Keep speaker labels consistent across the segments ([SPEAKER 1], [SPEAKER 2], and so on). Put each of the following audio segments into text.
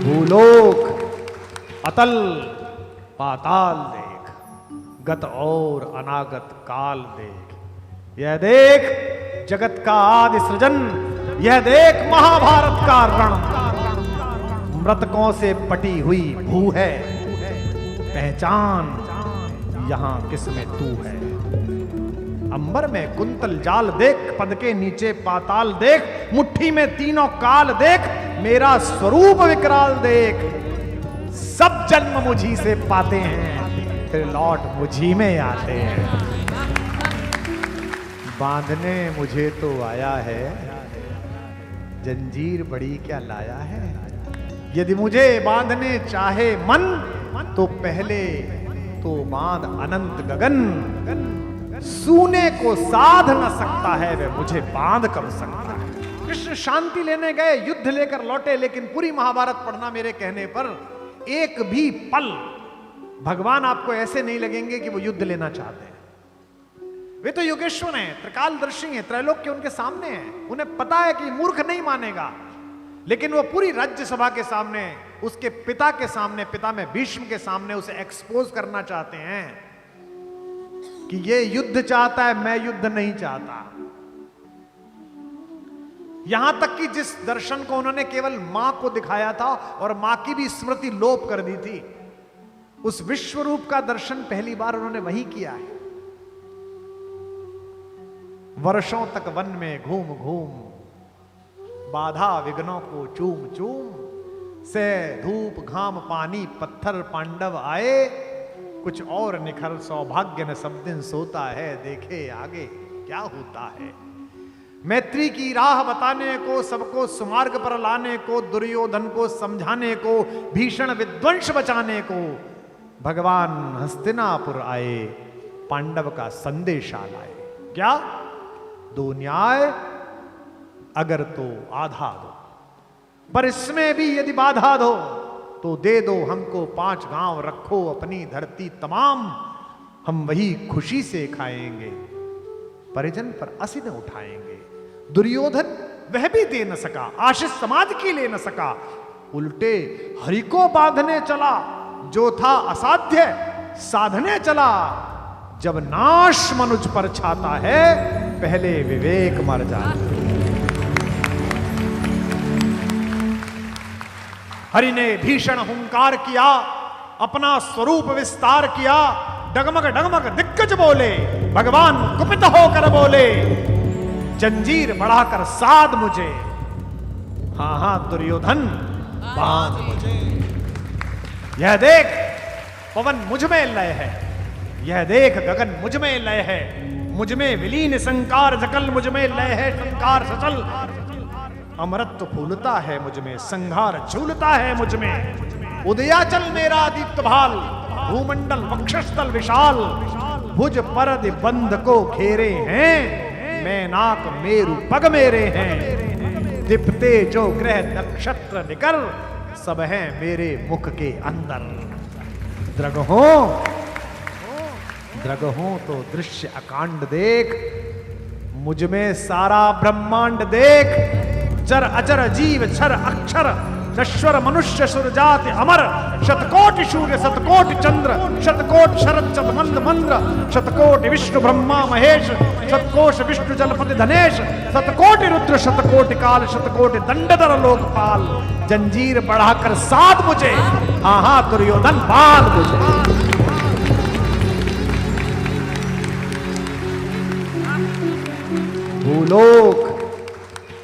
[SPEAKER 1] भूलोक अतल पाताल देख, गत और अनागत काल देख। यह देख जगत का आदि सृजन, यह देख महाभारत का रण। मृतकों से पटी हुई भू है, पहचान यहां किसमें तू है। अंबर में कुंतल जाल देख, पद के नीचे पाताल देख, मुट्ठी में तीनों काल देख, मेरा स्वरूप विकराल देख। सब जन्म मुझी से पाते हैं, फिर लौट मुझी में आते हैं। बांधने मुझे तो आया है, जंजीर बड़ी क्या लाया है। यदि मुझे बांधने चाहे मन, तो पहले तो बांध अनंत गगन। सूने को साध न सकता है, वह मुझे बांध कर सकता है। कृष्ण शांति लेने गए, युद्ध लेकर लौटे, लेकिन पूरी महाभारत पढ़ना मेरे कहने पर एक भी पल भगवान आपको ऐसे नहीं लगेंगे कि वो युद्ध लेना चाहते हैं। वे तो योगेश्वर हैं, त्रिकालदर्शी हैं, त्रैलोक्य उनके सामने हैं। उन्हें पता है कि मूर्ख नहीं मानेगा, लेकिन वो पूरी राज्यसभा के सामने, उसके पिता के सामने, पिता में भीष्म के सामने उसे एक्सपोज करना चाहते हैं कि ये युद्ध चाहता है, मैं युद्ध नहीं चाहता। यहां तक कि जिस दर्शन को उन्होंने केवल मां को दिखाया था और मां की भी स्मृति लोप कर दी थी, उस विश्व रूप का दर्शन पहली बार उन्होंने वही किया है। वर्षों तक वन में घूम घूम, बाधा विघ्नों को चूम चूम, से धूप घाम पानी पत्थर पांडव आए, कुछ और निखर सौभाग्य न सब दिन सोता है, देखे आगे क्या होता है। मैत्री की राह बताने को, सबको सुमार्ग पर लाने को, दुर्योधन को समझाने को, भीषण विध्वंस बचाने को भगवान हस्तिनापुर आए, पांडव का संदेशा लाए। क्या? दो न्याय अगर तो आधा दो, पर इसमें भी यदि बाधा दो तो दे दो हमको 5 गांव, रखो अपनी धरती तमाम, हम वही खुशी से खाएंगे, परिजन पर असिन उठाएंगे। दुर्योधन वह भी दे न सका, आशीष समाज की ले न सका, उल्टे हरि को बांधने चला, जो था असाध्य साधने चला। जब नाश मनुज पर छाता है, पहले विवेक मर जाता। हरि ने भीषण हुंकार किया, अपना स्वरूप विस्तार किया, डगमग डगमग दिग्गज बोले, भगवान कुपित होकर बोले, जंजीर बढ़ाकर साध मुझे, हां हां दुर्योधन बांध मुझे। यह देख पवन मुझ में लय है, यह देख गगन मुझ में लय है, मुझ में विलीन संकार सकल, मुझ में लय है संकार सचल। अमृत फूलता है मुझ में, संहार झूलता है मुझ में। उदयाचल मेरा दीप्त भाल, भूमंडल वक्षस्थल विशाल, भुज परद बंध को घेरे हैं, मैं नाक मेरु पग मेरे हैं। दीप्ते जो ग्रह नक्षत्र निकर, सब हैं मेरे मुख के अंदर। द्रगहों तो दृश्य अकांड देख, मुझ में सारा ब्रह्मांड देख। चर अचर जीव छर अक्षर, नश्वर मनुष्य सुर जाति अमर, शतकोटि सूर्य शतकोटि चंद्र, शतकोटि शरद शतमंद मंद्र, शतकोटि विष्णु ब्रह्मा महेश, शतकोश विष्णु जलपति धनेश, शतकोटि रुद्र शतकोटि काल, शतकोटि दंडधर लोकपाल। जंजीर बढ़ाकर साध मुझे, हाँ हाँ दुर्योधन बांध मुझे। भूलोक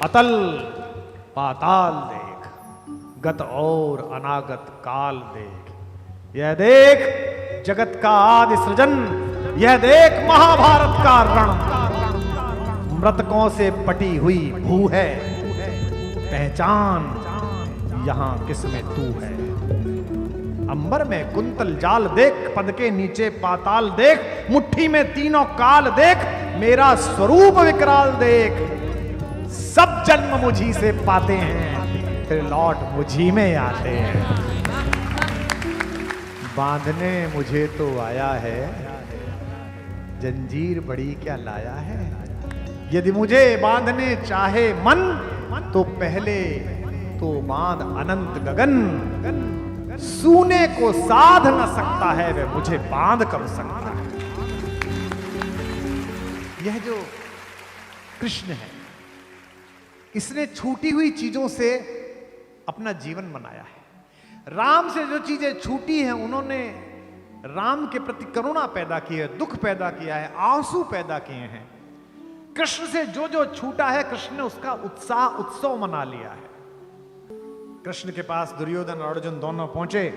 [SPEAKER 1] अतल पाताल देख, गत और अनागत काल देख। यह देख जगत का आदि सृजन, यह देख महाभारत का रण। मृतकों से पटी हुई भू है, पहचान यहां किसमें तू है। अंबर में कुंतल जाल देख, पद के नीचे पाताल देख, मुट्ठी में तीनों काल देख, मेरा स्वरूप विकराल देख। सब जन्म मुझी से पाते हैं, फिर लौट मुझी में आते हैं। बांधने मुझे तो आया है, जंजीर बड़ी क्या लाया है। यदि मुझे बांधने चाहे मन, तो पहले तो बांध अनंत गगन, सूने को साध न सकता है, वह मुझे बांध कर सकता है। यह जो कृष्ण है, इसने छूटी हुई चीजों से अपना जीवन बनाया है। राम से जो चीजें छूटी हैं, उन्होंने राम के प्रति करुणा पैदा की है, दुख पैदा किया है, आंसू पैदा किए हैं। कृष्ण से जो जो छूटा है, कृष्ण ने उसका उत्सव मना लिया है। कृष्ण के पास दुर्योधन और अर्जुन दोनों पहुंचे।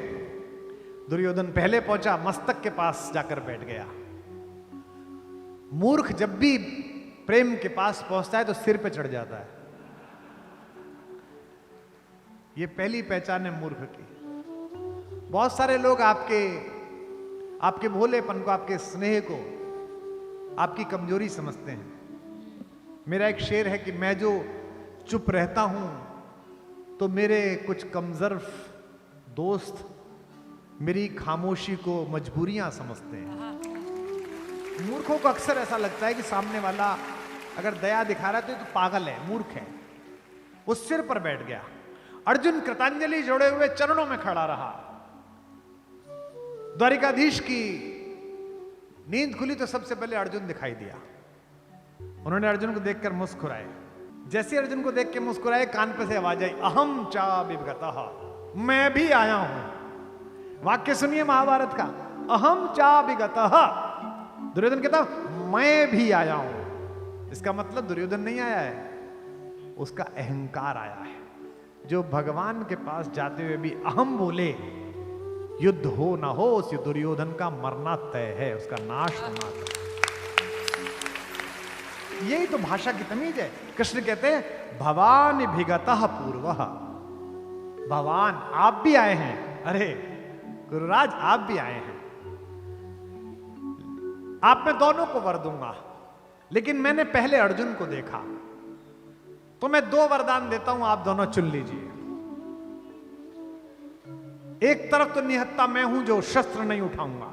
[SPEAKER 1] दुर्योधन पहले पहुंचा, मस्तक के पास जाकर बैठ गया। मूर्ख जब भी प्रेम के पास पहुंचता है तो सिर पे चढ़ जाता है। ये पहली पहचान है मूर्ख की। बहुत सारे लोग आपके भोलेपन को, आपके स्नेह को आपकी कमजोरी समझते हैं। मेरा एक शेर है कि मैं जो चुप रहता हूं तो मेरे कुछ कमजोर दोस्त मेरी खामोशी को मजबूरियां समझते हैं। मूर्खों को अक्सर ऐसा लगता है कि सामने वाला अगर दया दिखा रहा है तो पागल है, मूर्ख है। वो सिर पर बैठ गया। अर्जुन कृतांजलि जोड़े हुए चरणों में खड़ा रहा। द्वारिकाधीश की नींद खुली तो सबसे पहले अर्जुन दिखाई दिया। उन्होंने अर्जुन को देखकर मुस्कुराए। जैसे अर्जुन को देख के मुस्कुराए, कान पे से आवाज आई, अहम चा विगतः, मैं भी आया हूं। वाक्य सुनिए महाभारत का, अहम चा विगतः। दुर्योधन कहता मैं भी आया हूं। इसका मतलब दुर्योधन नहीं आया है, उसका अहंकार आया है। जो भगवान के पास जाते हुए भी अहम बोले, युद्ध हो ना हो, उस दुर्योधन का मरना तय है, उसका नाश होना तय। यही तो भाषा की तमीज है। कृष्ण कहते हैं भवान भिगतः पूर्वः। भगवान आप भी आए हैं, अरे गुरुराज आप भी आए हैं। आप में दोनों को वर दूंगा, लेकिन मैंने पहले अर्जुन को देखा तो मैं 2 वरदान देता हूं, आप दोनों चुन लीजिए। एक तरफ तो निहत्ता मैं हूं जो शस्त्र नहीं उठाऊंगा,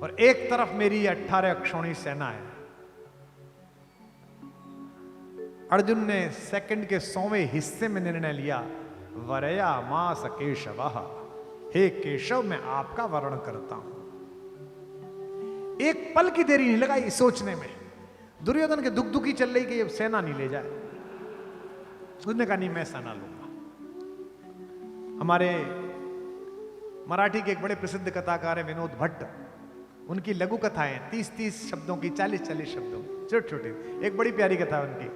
[SPEAKER 1] और एक तरफ मेरी 18 अक्षौणी सेना है। अर्जुन ने सेकंड के 100वें हिस्से में निर्णय लिया, वरया मास केशवः, हे केशव मैं आपका वर्ण करता हूं। एक पल की देरी नहीं लगाई सोचने में। दुर्योधन के दुखी चल रही कि ये सेना नहीं ले जाए। उसने कहा नहीं, मैं सेना लूंगा। हमारे मराठी के एक बड़े प्रसिद्ध कथाकार है विनोद भट्ट, उनकी लघु कथाएं 30-30 शब्दों की, 40-40 शब्दों, छोटे छोटे। एक बड़ी प्यारी कथा है उनकी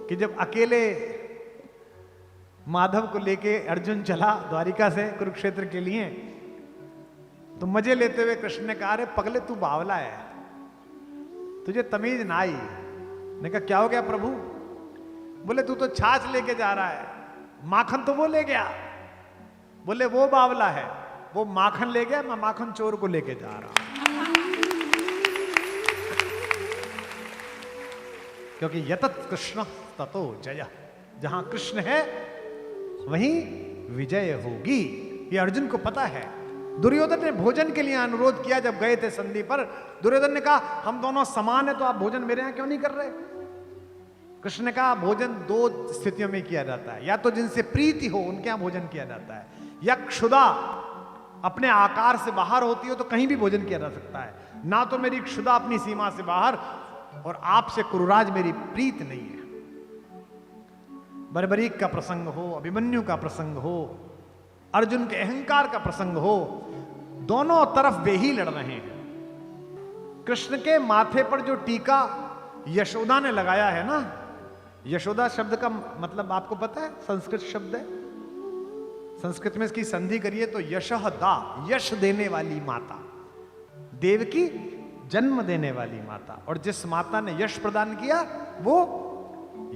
[SPEAKER 1] कि जब अकेले माधव को लेके अर्जुन चला द्वारिका से कुरुक्षेत्र के लिए, तो मजे लेते हुए कृष्ण ने कहा, अरे पगले तू बावला है, तुझे तमीज ना आई। ने कहा क्या हो गया प्रभु? बोले तू तो छाछ लेके जा रहा है, माखन तो वो ले गया। बोले वो बावला है, वो माखन ले गया, मैं माखन चोर को लेके जा रहा हूं। क्योंकि यतत कृष्ण ततो जय, जहां कृष्ण है वहीं विजय होगी, ये अर्जुन को पता है। दुर्योधन ने भोजन के लिए अनुरोध किया जब गए थे संधि पर। दुर्योधन ने कहा हम दोनों समान है, तो आप भोजन मेरे यहां क्यों नहीं कर रहे? कृष्ण ने कहा भोजन 2 स्थितियों में किया जाता है, या तो जिनसे प्रीति हो उनके यहां भोजन किया जाता है, या क्षुधा अपने आकार से बाहर होती हो तो कहीं भी भोजन किया जा सकता है। ना तो मेरी क्षुधा अपनी सीमा से बाहर, और आपसे कुरुराज मेरी प्रीत नहीं है। बर्बरीक का प्रसंग हो, अभिमन्यु का प्रसंग हो, अर्जुन के अहंकार का प्रसंग हो, दोनों तरफ वे ही लड़ रहे हैं। कृष्ण के माथे पर जो टीका यशोदा ने लगाया है ना, यशोदा शब्द का मतलब आपको पता है? संस्कृत शब्द है। संस्कृत में इसकी संधि करिए तो यशदा, यश देने वाली माता, देवकी जन्म देने वाली माता, और जिस माता ने यश प्रदान किया वो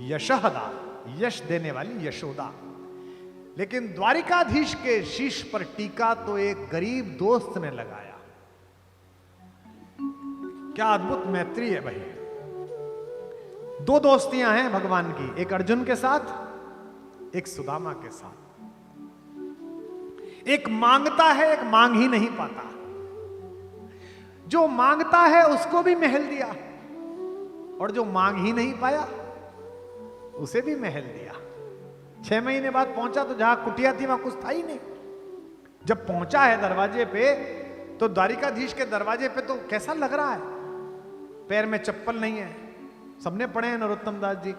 [SPEAKER 1] यशदा, यश देने वाली यशोदा। लेकिन द्वारिकाधीश के शीश पर टीका तो एक गरीब दोस्त ने लगाया। क्या अद्भुत मैत्री है भाई। 2 दोस्तियां हैं भगवान की, एक अर्जुन के साथ, एक सुदामा के साथ। एक मांगता है, एक मांग ही नहीं पाता। जो मांगता है उसको भी महल दिया, और जो मांग ही नहीं पाया उसे भी महल दिया। 6 महीने बाद पहुंचा तो जहां कुटिया थी वहां कुछ था ही नहीं। जब पहुंचा है दरवाजे पे तो द्वारिकाधीश के दरवाजे पे तो कैसा लग रहा है, पैर में चप्पल नहीं है। सबने पढ़े हैं नरोत्तम दास जी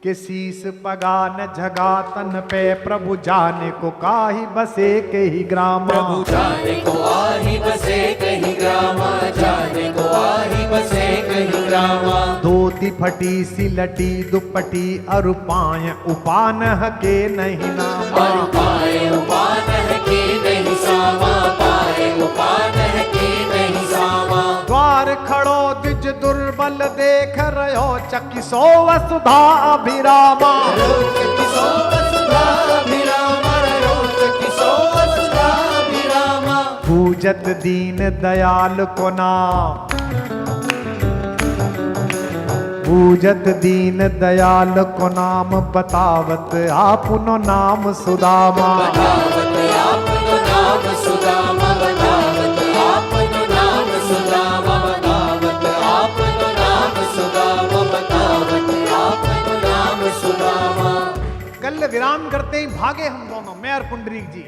[SPEAKER 1] के शीस पगा न झगा तन पे प्रभु जाने को काही बसे के ही ग्राम,
[SPEAKER 2] प्रभु जाने को आही बसे कहीं ग्रामा, जाने को आही बसे कहीं ग्रामा।
[SPEAKER 1] धोती फटी सी लटी दुपटी अरु पाय उपान के नहीं नाम,
[SPEAKER 2] और पाए उपान के नहीं सामा, पाए उपान के नहीं सामा।
[SPEAKER 1] द्वार खड़ो द्विज दुर्बल देख रहो चकिसो वसुधा अभिरामा,
[SPEAKER 2] चकिसो वसुधा अभिरामा, चकिसो वसुधा अभिरामा।
[SPEAKER 1] पूजत दीन दयाल को नाम, पूजत दीन दयाल को नाम बतावत आपनो नाम सुदामा,
[SPEAKER 2] बतावत आपनो नाम सुदामा, बतावत आपनो नाम सुदामा, बतावत आपनो नाम सुदामा, बतावत आपनो नाम सुदामा।
[SPEAKER 1] कल विराम करते ही भागे हम दोनों, मैं और पुंडरीक जी।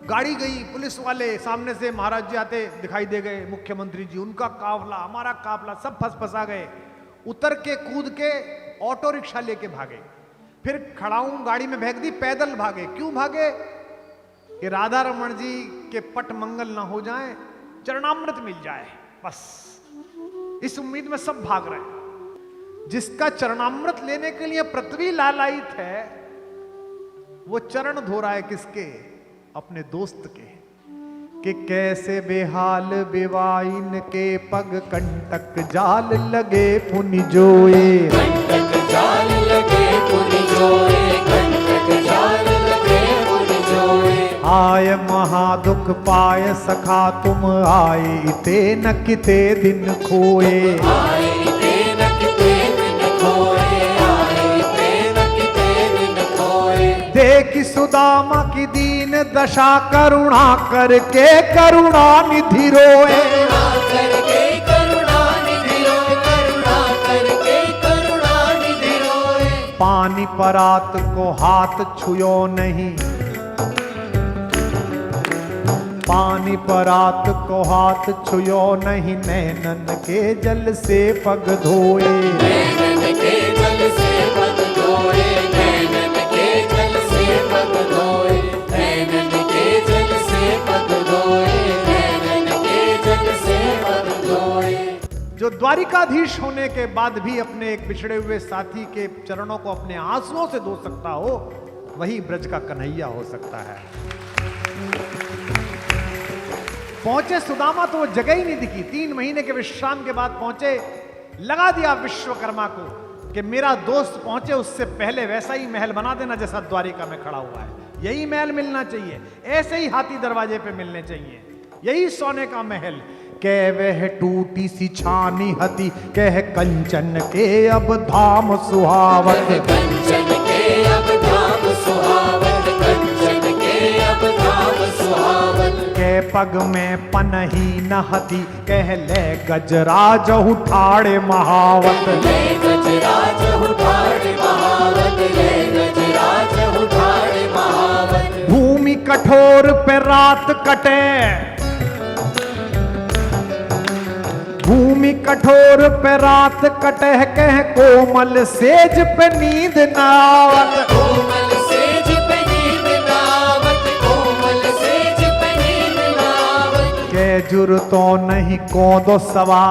[SPEAKER 1] गाड़ी गई, पुलिस वाले सामने से महाराज जी आते दिखाई दे गए, मुख्यमंत्री जी, उनका काफला, हमारा काफला, सब फंसा गए। उतर के कूद के ऑटो रिक्शा लेके भागे, फिर खड़ाऊं गाड़ी में फेंक दी, पैदल भागे। क्यों भागे? कि राधा रमन जी के पट मंगल ना हो जाए, चरणामृत मिल जाए, बस इस उम्मीद में सब भाग रहे हैं। जिसका चरणामृत लेने के लिए पृथ्वी लालायित है, वो चरण धो रहा है किसके? अपने दोस्त के। कि कैसे बेहाल बेवाइन के पग कंटक जाल लगे पुनि जोए,
[SPEAKER 2] कंटक जाल लगे पुनि जोए, कंटक जाल लगे पुनि जोए।
[SPEAKER 1] आय महादुख पाय सखा तुम आए इते न किते दिन खोए,
[SPEAKER 2] आए ते न किते दिन खोए, आए ते न किते दिन खोए।
[SPEAKER 1] देखी सुदामा की दीन दशा करुणा करके करुणा निधि रोए,
[SPEAKER 2] करुणा करके करुणा निधि रोए, करुणा करके करुणा निधि रोए।
[SPEAKER 1] पानी परात को हाथ छुयो नहीं, पानी परात को हाथ छुयो नहीं, नैनन के जल से पग धोए,
[SPEAKER 2] नैनन के जल से पग धोए, नैनन के जल से पग धोए, नैनन के जल से पग धोए, नैनन के जल से पग धोए।
[SPEAKER 1] जो द्वारिकाधीश होने के बाद भी अपने एक बिछड़े हुए साथी के चरणों को अपने आंसुओं से धो सकता हो, वही ब्रज का कन्हैया हो सकता है। पहुंचे सुदामा तो वो जगह ही नहीं दिखी। 3 महीने के विश्राम के बाद पहुंचे, लगा दिया विश्वकर्मा को कि मेरा दोस्त पहुंचे उससे पहले वैसा ही महल बना देना जैसा द्वारिका में खड़ा हुआ है। यही महल मिलना चाहिए, ऐसे ही हाथी दरवाजे पे मिलने चाहिए, यही सोने का महल। कह वह टूटी सी छानी हती, कह कंचन के अब धाम सुहावत,
[SPEAKER 2] कंचन के अब धाम सुहावत, कंचन के अब धाम सुहावत।
[SPEAKER 1] कह पग में पनही न हती, कह ले गजराज उठाड़े महावत,
[SPEAKER 2] ले गजराज उठाड़े महावत, ले गजराज उठाड़े महावत।
[SPEAKER 1] भूमि कठोर पे रात कटे, भूमि कठोर पे रात कटे, कह कोमल सेज पे नींद न आवत,
[SPEAKER 2] कोमल सेज पे नींद न आवत, कोमल सेज पे नींद न आवत।
[SPEAKER 1] के जुर तो नहीं कौंदो सवा,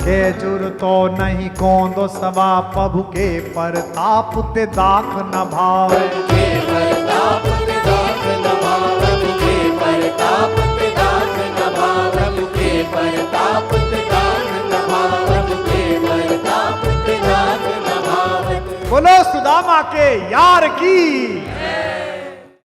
[SPEAKER 1] के जुर तो नहीं कौंदो सवा, प्रभु के परताप ते दाख न भाव,
[SPEAKER 2] के परताप ते दाख न भाव, प्रभु के परताप ते दाख न भाव, प्रभु के परताप ते दाख न भाव, प्रभु के परताप ते दाख न भाव।
[SPEAKER 1] बोलो सुदामा के यार की।